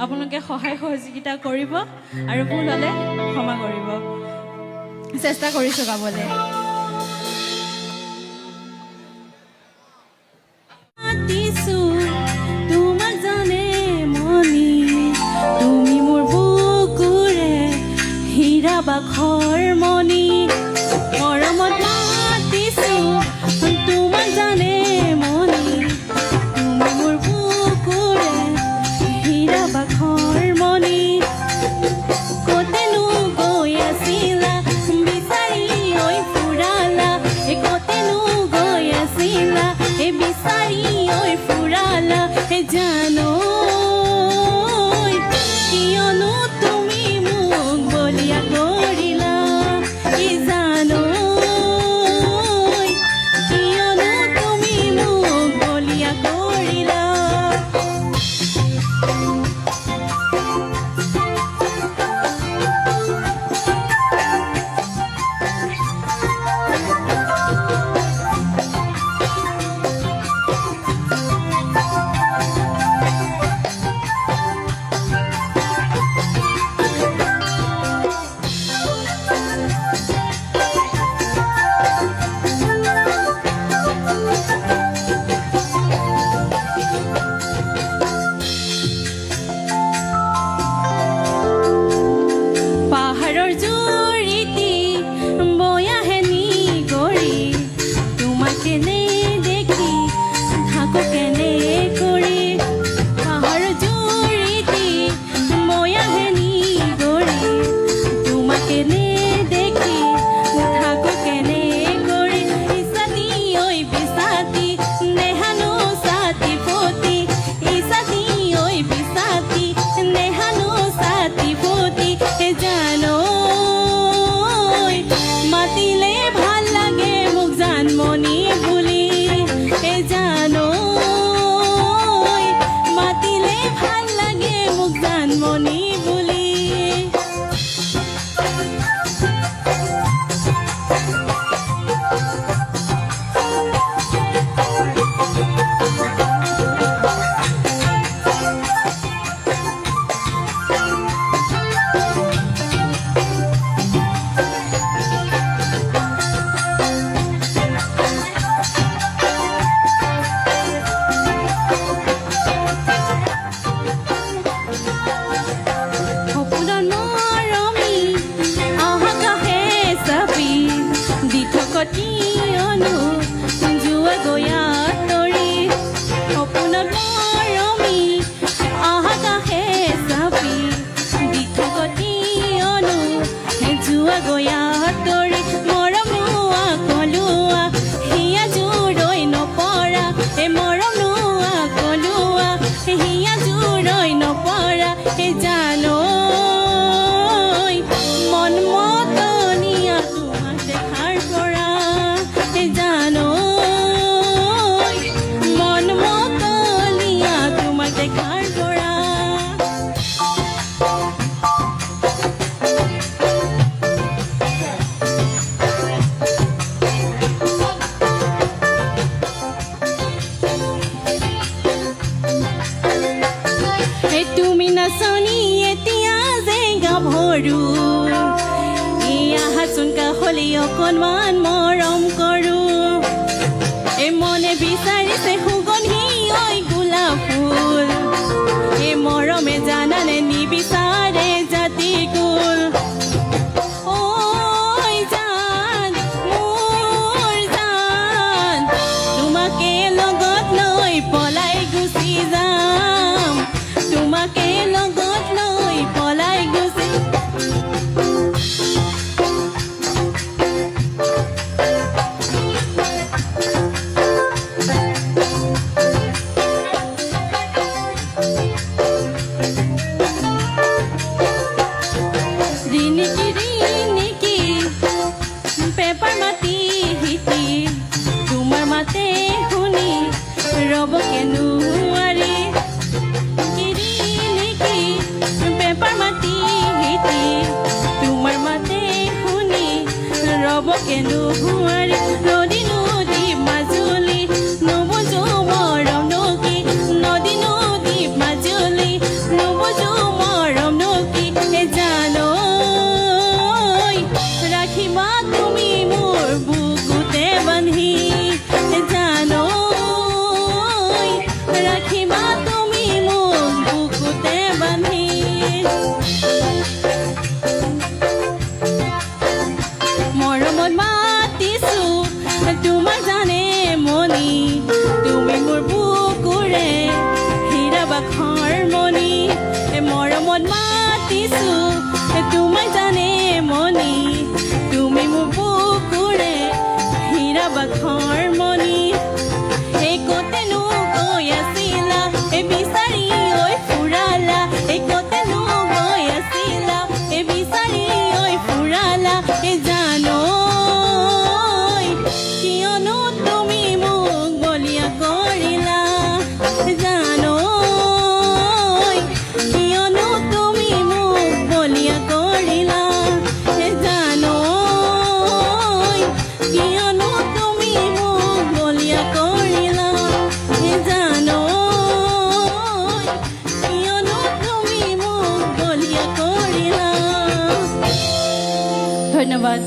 আপোনালোকে সহায় সহযোগিতা কৰিব আৰু ভুল হ'লে ক্ষমা কৰিব। চেষ্টা কৰিছোঁ গাবলৈ। তোমাক জানে মনি, তুমি মোৰ বুকুৰে হীৰা বাখৰ মনি, মৰমত মাতিছোঁ তোমাক জানে মনি, তুমি মোৰ বুকুৰে হীৰা বাখৰ মনি, কতেনো গৈ আছিলা বিচাৰি ঐ ফুৰালা, কতেনো গৈ আছিলা বিচাৰি ঐ ফুৰালা, জানো কিয়নো তুমি মোক বলিয়া কৰিলা, জানো কিয়নো তুমি মোক বলিয়া কৰিলা। পাহাৰৰ জুৰিতি বৈ আহে নিগৰি, তোমাক কেনে দেখি থাকো কেনে কৰি, পাহাৰৰ জুৰিতি বৈ আহে নিগৰি, তোমাক কেনে দেখি থাকো কেনে কৰি, ইছাতি ঐ বিছাতি নেহানো ছাতি ফতি, ইছাতি ঐ বিছাতি নেহানো ছাতি ফতি, জানো মাতিলে ভাল লাগে মোক জানমণি বুলি, জানো মাতিলে ভাল লাগে মোক জানমণি বুলি। সপোনত মৰমি আকাশে চাপি দি থকতি অনু যোৱা গয়া তৰি, সপোনত মৰমি আকাশে চাপি দি থকতি অনু যোৱা গয়া তৰি, মৰম নোৱা কলোৱা হিয়া জোৰৈ নপৰা, মৰম নোৱা কলোৱা হিয়া জোৰৈ নপৰা, জানো মন মতনীয়া তোমাক দেখাৰ পৰা, জানো মন মতনীয়া তোমাক দেখাৰ পৰা। তুমি নাচনি এতিয়া যে গাভৰু, আহাচোন কাষলি অকণমান মৰম কৰো, মনে বিচাৰিছে সুগন্ধি ঐ গোলাপ ফুল, মৰমে জানানে নিবিচাৰে জাতি কুল, ঐ জান মোৰ জান, তোমাকে লগত লৈ পলাই গুচি যাম, তোমাকে লগত লৈ পলাই গুচি ধন্যবাদ